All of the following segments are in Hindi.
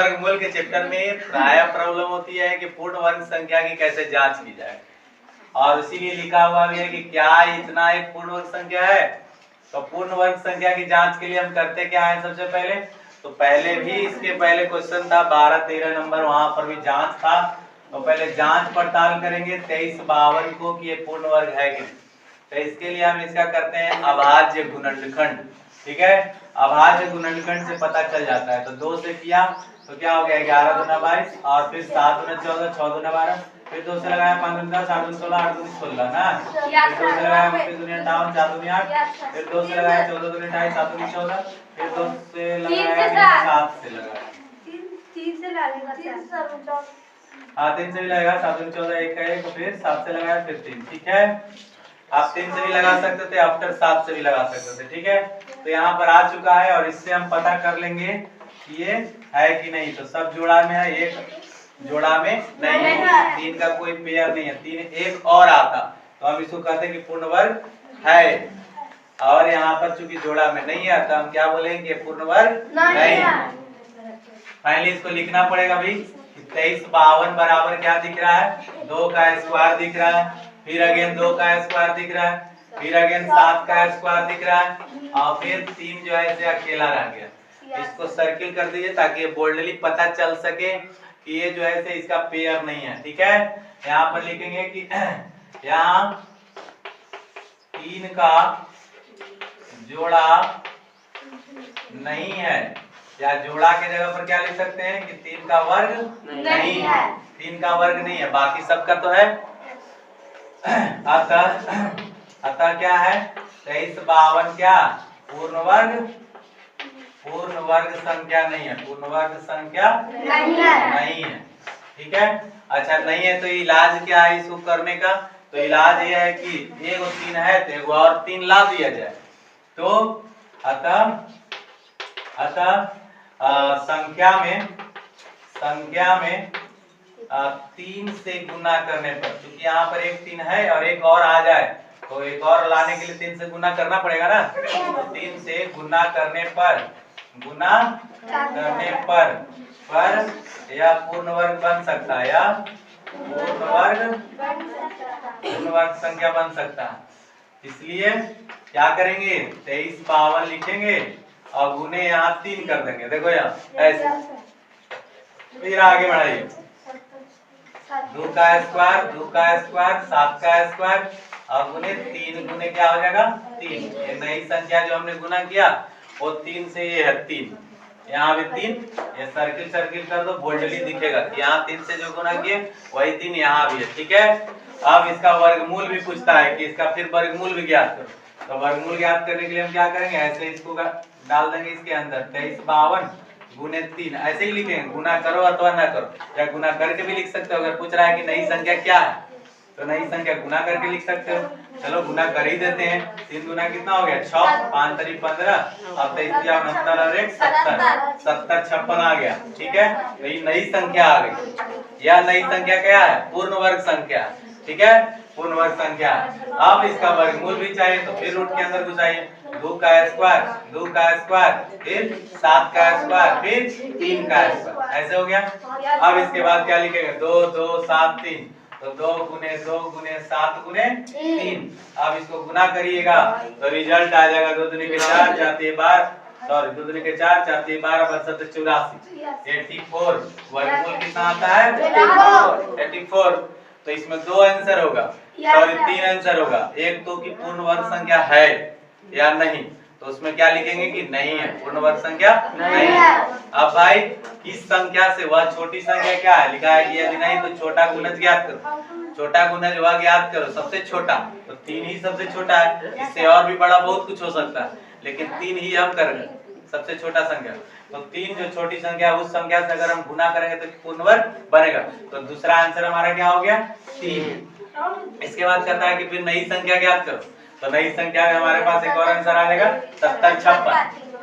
वर्गमूल के चैप्टर में प्राय प्रॉब्लम होती है कि पूर्ण वर्ग संख्या की कैसे जांच की जाए, और इसीलिए लिखा हुआ भी है कि क्या इतना एक पूर्ण वर्ग संख्या है। तो पूर्ण वर्ग संख्या की जांच के लिए हम करते क्या है, सबसे पहले तो पहले भी इसके पहले क्वेश्चन था 12-13 नंबर, वहां पर भी जांच था। तो पहले जांच पड़ताल करेंगे 23-52 को कि ये पूर्ण वर्ग है कि नहीं। तो इसके लिए हम इसका करते हैं अभाज्य गुणनखंड। ठीक है, अभाज्य गुणनखंड से पता चल जाता है। तो 2 से किया तो क्या हो गया 11 दूना 22, और फिर 7 दूना 14, 6 दूना 12, फिर 2 से लगाया 5 दूना 10, 7 दूना 16, 8 दूना 16 ना, फिर 2 से लगाया 29 दूना 58, 4 दूना 8, फिर 2 से लगाया 14 दूना 28, 7 दूना 14, फिर 2 से लगाया 7 से लगाया 3 से लगेगा, हाँ 3 से भी लगेगा, 7 दूना 14, 1 का 1, फिर 7 से लगाया फिर 3। ठीक है, आप 3 से भी लगा सकते थे, आफ्टर 7 से भी लगा सकते थे। ठीक है, तो यहाँ पर आ चुका है, और इससे हम पता कर लेंगे कि ये है कि नहीं। तो सब जोड़ा में है, एक जोड़ा में नहीं है, 3 का कोई पेयर नहीं है, 3 एक और आता तो हम इसको कहते हैं कि पूर्ण वर्ग है। और यहाँ पर चूंकि जोड़ा में नहीं है तो हम क्या बोलेंगे, पूर्ण वर्ग नहीं है। फाइनली इसको लिखना पड़ेगा भाई, 23-52 बराबर क्या दिख रहा है, 2 का स्क्वायर दिख रहा है, फिर अगेन 2 का स्क्वायर दिख रहा है, फिर अगेन 7 का स्क्वायर दिख रहा है, और फिर 3 जो है इसे अकेला रह गया। इसको सर्किल कर दीजिए ताकि बोल्डली पता चल सके कि ये जो है इसका पेयर नहीं है। ठीक है, यहाँ पर लिखेंगे कि यहाँ 3 का जोड़ा नहीं है, या जोड़ा के जगह पर क्या लिख सकते हैं कि 3 का वर्ग नहीं है, 3 का वर्ग नहीं है, बाकी सबका तो है। अतः क्या है, 23-52 क्या पूर्ण वर्ग संख्या नहीं है, पूर्ण वर्ग संख्या नहीं है। ठीक है, अच्छा नहीं है तो इलाज क्या है इसको करने का, तो इलाज ये है कि एगो 3 है तो एगो और 3 ला दिया जाए। तो अतः संख्या में 3 से गुना करने पर, क्योंकि यहाँ पर एक 3 है और एक और आ जाए तो एक और लाने के लिए 3 से गुना करना पड़ेगा ना। तो 3 से गुना करने पर यह पूर्ण वर्ग बन सकता है, या पूर्ण वर्ग संख्या बन सकता है। इसलिए क्या करेंगे, 23-52 लिखेंगे और गुने यहाँ 3 कर देंगे। देखो यहाँ ऐसे, फिर आगे बढ़ाइए, 2 का स्क्वायर 7 का स्क्वायर और गुने 3, गुने क्या हो जाएगा 3। ये नई संख्या जो हमने गुना किया वो 3 से, ये है 3, यहाँ भी 3, ये सर्किल कर दो, बोल्डली दिखेगा कि यहाँ 3 से जो गुना किए वही 3 यहाँ भी है। ठीक है, अब इसका वर्गमूल भी पूछता है कि इसका फिर वर्गमूल भी ज्ञात करो। तो वर्गमूल ज्ञात करने के लिए हम क्या करेंगे, ऐसे इसको डाल देंगे इसके अंदर, 23-52 गुने 3, ऐसे ही लिखेंगे, गुना करो अथवा ना करो, या गुना करके भी लिख सकते हो। अगर पूछ रहा है कि नई संख्या क्या है तो नई संख्या गुना करके लिख सकते हो। चलो गुना कर ही देते हैं, 3 गुना कितना हो गया 6, 5 3 15, अब 23 69 और 1 70, 70 56 आ गया। ठीक है, यही नई संख्या आ गई। यह नई संख्या क्या है, पूर्ण वर्ग संख्या। ठीक है, पूर्ण वर्ग संख्या। अब इसका वर्गमूल भी चाहिए तो फिर रूट के अंदर घुसाइए, 2 का स्क्वायर फिर 7 का स्क्वायर फिर 3 का स्क्वायर, ऐसे हो गया। अब इसके बाद क्या लिखेगा, 2 2 7 3, तो 2 गुने 7 गुने 3। अब इसको गुना करिएगा तो रिजल्ट आ जाएगा 2 दूनी के 4, 4 3 12, सॉरी 2 दूनी के 4, 4 3 12, 72 84, 84। वर्गमूल कितना आता है 84। तो इसमें 2 आंसर होगा, सॉरी 3 आंसर होगा। एक तो कि पूर्ण वर्ग संख्या है या नहीं, तो उसमें क्या लिखेंगे कि नहीं है, पूर्ण वर्ग संख्या नहीं है। अब भाई इस संख्या से वह छोटी संख्या क्या है, लिखा है कि यदि नहीं तो छोटा गुणज ज्ञात करो। छोटा गुणज वह ज्ञात करो सबसे छोटा, तो 3 ही सबसे छोटा है, इससे और भी बड़ा बहुत कुछ हो सकता है, लेकिन 3 ही हम करेंगे सबसे छोटा संख्या। तो 3 जो छोटी संख्या है उस संख्या से अगर हम गुना करेंगे तो पूर्ण वर्ग बनेगा। तो दूसरा आंसर हमारा क्या हो गया 3। इसके बाद कहता है कि फिर नई संख्या ज्ञात करो, तो नई संख्या में हमारे पास एक और आंसर आ जाएगा 70 56।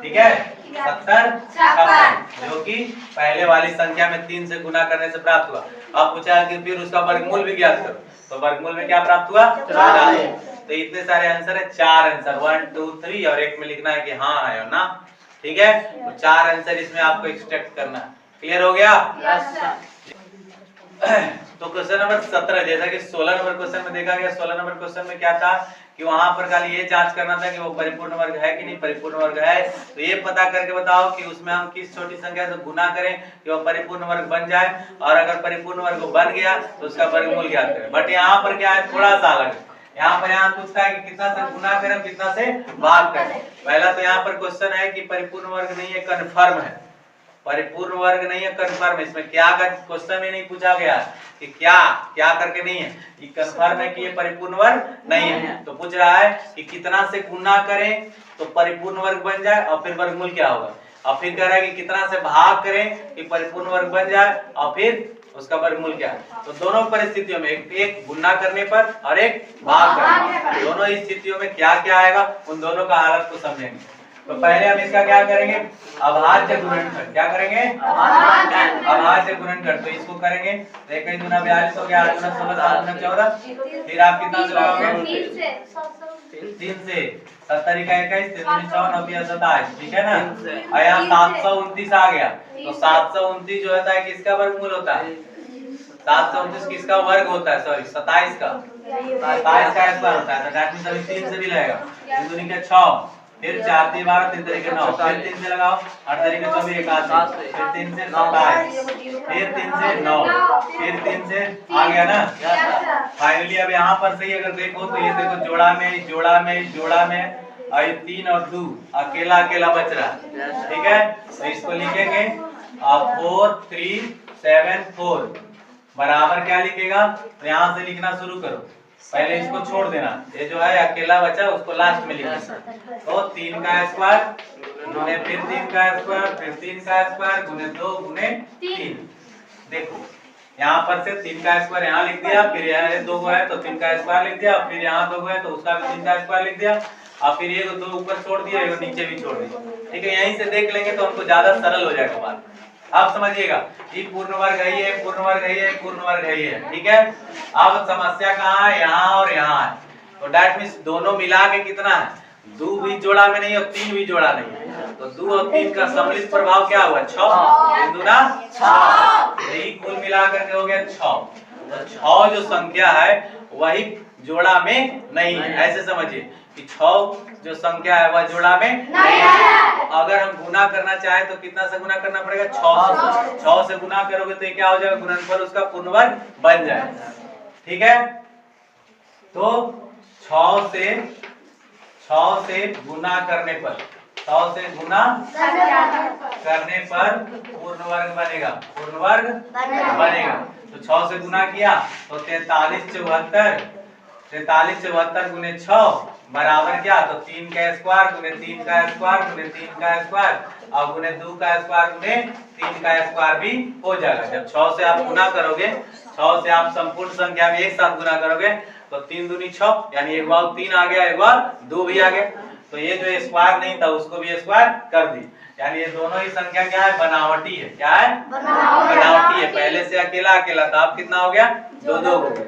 ठीक है, 70 56 जो कि पहले वाली संख्या में 3 से गुना करने से प्राप्त हुआ। अब पूछा है कि फिर उसका वर्गमूल भी ज्ञात करो, तो वर्गमूल में क्या प्राप्त हुआ 14। तो इतने सारे आंसर है, 4 आंसर 1 2 3 और एक में लिखना है कि हाँ है ना। ठीक है, तो 4 आंसर इसमें आपको एक्सट्रैक्ट करना है। क्लियर हो गया? Yes sir. तो क्वेश्चन नंबर 17 जैसा कि 16 नंबर क्वेश्चन में देखा गया, 16 नंबर क्वेश्चन में क्या था कि वहां पर खाली ये जांच करना था कि वो परिपूर्ण वर्ग है कि नहीं परिपूर्ण वर्ग है। तो ये पता करके बताओ कि उसमें हम किस छोटी संख्या से गुना करें कि वो परिपूर्ण वर्ग बन जाए, और अगर परिपूर्ण वर्ग बन गया तो उसका वर्गमूल ज्ञात करें। बट यहाँ पर क्या है, थोड़ा सा अलग है। यहाँ पर यहाँ पूछता है कि कितना से गुना करें कितना से भाग करें। पहला तो यहाँ पर क्वेश्चन है कि परिपूर्ण वर्ग नहीं है, कन्फर्म है। परिपूर्ण वर्ग नहीं है, कन्फर्म। इसमें क्या का क्वेश्चन में नहीं पूछा गया कि क्या क्या करके नहीं है, ये कन्फर्म है कि ये परिपूर्ण वर्ग नहीं है। तो पूछ रहा है कि कितना से गुना करें तो परिपूर्ण वर्ग बन जाए और फिर वर्गमूल क्या होगा। और फिर कह रहा है कि कितना से भाग करें कि परिपूर्ण वर्ग बन जाए और फिर उसका वर्गमूल क्या है। तो दोनों परिस्थितियों में एक गुना करने पर और एक भाग करने पर, दोनों स्थितियों में क्या क्या आएगा उन दोनों का हालत को समझेंगे। तो पहले हम इसका क्या करेंगे, अभाज्य गुणनखंड। क्या करेंगे, अभाज्य गुणनखंड। तो इसको करेंगे तो 1 गुना 42 हो गया, 8 गुना 16, 7 गुना 14। फिर आप कितना से लगाओगे, 3 से 70 का 21, 3 दूनी 6, 9 पिया 27, ठीक है ना। और यहाँ 729 आ गया। तो 729 जो होता है किसका वर्गमूल होता है, 729 किसका वर्ग होता है, सॉरी 27 का, 27 का स्क्वायर होता है। तो दैट मींस अभी 3 से भी लगेगा, 3 दूनी के 6, फिर 4 3 12, 3 तरीके 9, फिर 3 से लगाओ, 8 तरीके 24 81, फिर 3 से 27, फिर 3 से 9, फिर 3 से आ गया ना। फाइनली अब यहाँ पर से अगर देखो तो ये देखो जोड़ा में जोड़ा में जोड़ा में और ये 3 और 2 अकेला अकेला बच रहा है, ठीक है। तो इसको लिखेंगे 4 3 7 4 बराबर क्या लिखेगा, तो यहाँ से लिखना शुरू करो। पहले इसको छोड़ देना, ये जो है अकेला बचा उसको लास्ट में लिखना। तो 3 का स्क्वायर गुने फिर 3 का स्क्वायर फिर 3 का स्क्वायर गुने 2 गुने 3। देखो यहाँ पर से 3 का स्क्वायर यहाँ लिख दिया, फिर यहाँ 2 है तो 3 का स्क्वायर लिख दिया, फिर यहाँ 2 है तो उसका भी 3 का स्क्वायर लिख दिया, और फिर ये 2 ऊपर छोड़ दिया, ये नीचे भी छोड़ दिया, ठीक है। यहीं से देख लेंगे तो हमको ज्यादा सरल हो जाएगा बात। आप समझिएगा ये पूर्ण वर्ग है, पूर्ण वर्ग है, पूर्ण वर्ग है, ठीक है। अब समस्या कहाँ है, यहाँ और यहाँ है। तो दैट मींस दोनों मिला के कितना है, 2 भी जोड़ा में नहीं और 3 भी जोड़ा नहीं है। तो 2 और 3 का सम्मिलित प्रभाव क्या हुआ, 6, 3 दूना 6, यही कुल मिला करके हो गया 6। तो 6 जो संख्या है वही जोड़ा में नहीं है, ऐसे समझिए कि 6 जो संख्या है वह जोड़ा में नहीं है। तो अगर हम गुना करना चाहें तो कितना से गुना करना पड़ेगा, 6 से गुना करोगे तो ये क्या हो जाएगा, गुणनफल उसका पूर्ण वर्ग बन जाएगा, ठीक है। तो 6 से गुना करने पर, 6 से गुना करने पर पूर्ण वर्ग बनेगा, पूर्ण वर्ग बनेगा। तो 6 से गुना किया तो 43 74 गुने 6 बराबर क्या, तो 3 का स्क्वायर गुने 3 का स्क्वायर गुने 3 का स्क्वायर और गुने 2 का स्क्वायर गुने 3 का स्क्वायर भी हो जाएगा। जब 6 से आप गुना करोगे, 6 से आप संपूर्ण संख्या में एक साथ गुना करोगे तो 3 दूनी 6, यानी एक बार 3 आ गया, एक बार 2 भी आ गया। तो ये जो स्क्वायर नहीं था उसको भी स्क्वायर कर दी, यानी ये दोनों ही संख्या क्या है, बनावटी है। क्या है, बनावटी है। पहले से अकेला अकेला था, अब कितना हो गया, 2 हो गया,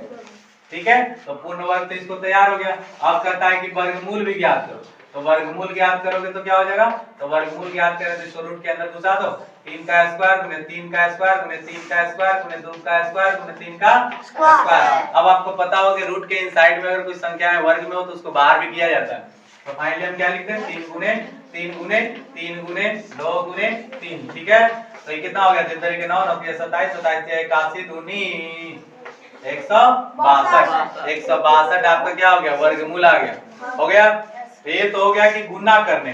ठीक है। तो पूर्ण वर्ग तो इसको तैयार हो गया। अब कहता है कि वर्गमूल भी ज्ञात करो। तो वर्गमूल ज्ञात करोगे तो क्या हो जाएगा, तो वर्गमूल ज्ञात करें तो इसको रूट के अंदर घुसा दो, 3 का स्क्वायर गुने 3 का स्क्वायर गुने 3 का स्क्वायर गुने 2 का स्क्वायर गुने 3 का स्क्वायर। अब आपको पता हो कि रूट के इनसाइड में अगर कोई संख्या है वर्ग में हो तो उसको बाहर भी किया जाता है। तो फाइनली हम क्या लिखते हैं, 3 गुने 3 गुने 3 गुने 2 गुने 3, ठीक है। तो ये कितना हो गया, 3 तरीके 9 9 27 27 से 81 दूनी 162, 162 आपका क्या हो गया, वर्गमूल आ गया, हो गया। ये तो हो गया कि गुना करने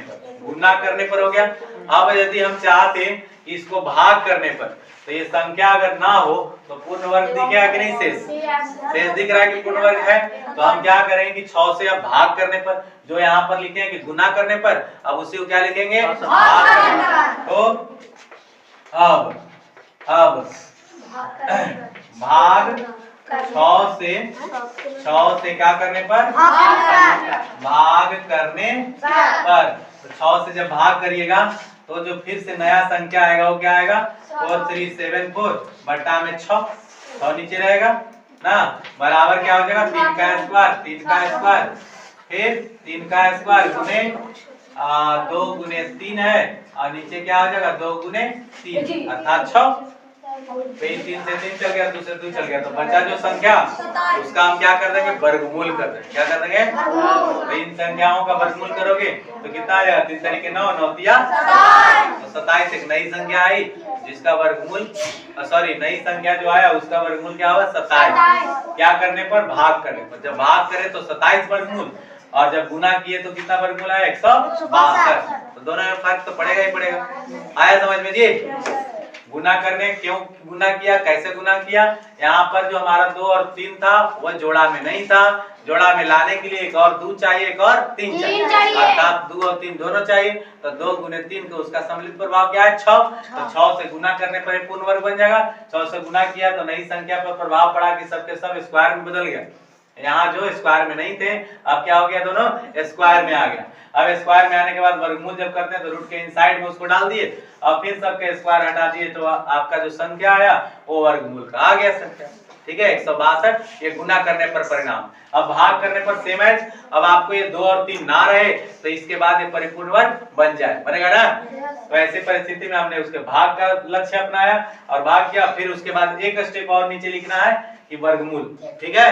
पर हो गया। अब यदि हम चाहते इसको भाग करने पर, तो ये संख्या अगर ना हो तो पूर्ण वर्ग दिखेगा कि नहीं, शेष दिख रहा है कि पूर्ण वर्ग है। तो हम क्या करेंगे कि 6 से अब भाग करने पर, जो यहाँ पर लिखे हैं कि गुना करने पर, अब उसी को क्या लिखेंगे, भाग करने पर। तो अब भाग 6 से क्या करने पर, भाग करने पर। तो 6 से जब भाग करिएगा तो जो फिर से नया संख्या आएगा वो क्या आएगा, 4374 बटा में 6 नीचे रहेगा ना, बराबर क्या हो जाएगा, 3 का स्क्वायर फिर 3 का स्क्वायर गुने 2 गुने 3 है और नीचे क्या हो जाएगा 2 गुने 3 अर्थात 6। 3 से 3 चल गया, 2 से 2 चल गया, तो बचा जो संख्या उसका हम क्या कर देंगे, वर्गमूल कर देंगे। क्या कर देंगे, तो इन संख्याओं का वर्गमूल करोगे तो कितना आ जाएगा, 3 तरीके 9, 9 तिया 27। एक नई संख्या आई जिसका वर्गमूल नई संख्या जो आया उसका वर्गमूल क्या होगा 27। क्या करने पर, भाग करने पर। जब भाग करे तो 27 वर्गमूल, और जब गुना किए तो कितना वर्गमूल आया 162। तो दोनों में फर्क तो पड़ेगा ही पड़ेगा। आया समझ में जी। गुना करने क्यों गुना किया, कैसे गुना किया, यहाँ पर जो हमारा 2 और 3 था वह जोड़ा में नहीं था, जोड़ा में लाने के लिए एक और 2 चाहिए, एक और 3 चाहिए, अर्थात 2 और 3 दोनों चाहिए। तो 2 गुने 3 तो उसका सम्मिलित प्रभाव क्या है 6। तो 6 से गुना करने पर पूर्ण वर्ग बन जाएगा। 6 से गुना किया तो नई संख्या पर प्रभाव पड़ा कि सबके सब स्क्वायर में बदल गया। यहाँ जो स्क्वायर में नहीं थे अब क्या हो गया, दोनों स्क्वायर में आ गया। अब स्क्वायर में आने के बाद वर्गमूल जब करते हैं तो रूट के इनसाइड में उसको डाल दिए और फिर सबके स्क्वायर हटा दिए, तो आपका जो संख्या आया वो वर्गमूल का आ गया संख्या। ठीक है, 162 ये गुना करने पर परिणाम। अब भाग करने पर सेम एज, अब आपको ये 2 और 3 ना रहे तो इसके बाद ये परिपूर्ण वर्ग बन जाए, बनेगा ना। तो ऐसी परिस्थिति में हमने उसके भाग का लक्ष्य अपनाया और भाग किया, फिर उसके बाद एक स्टेप और नीचे लिखना है कि वर्गमूल। ठीक है।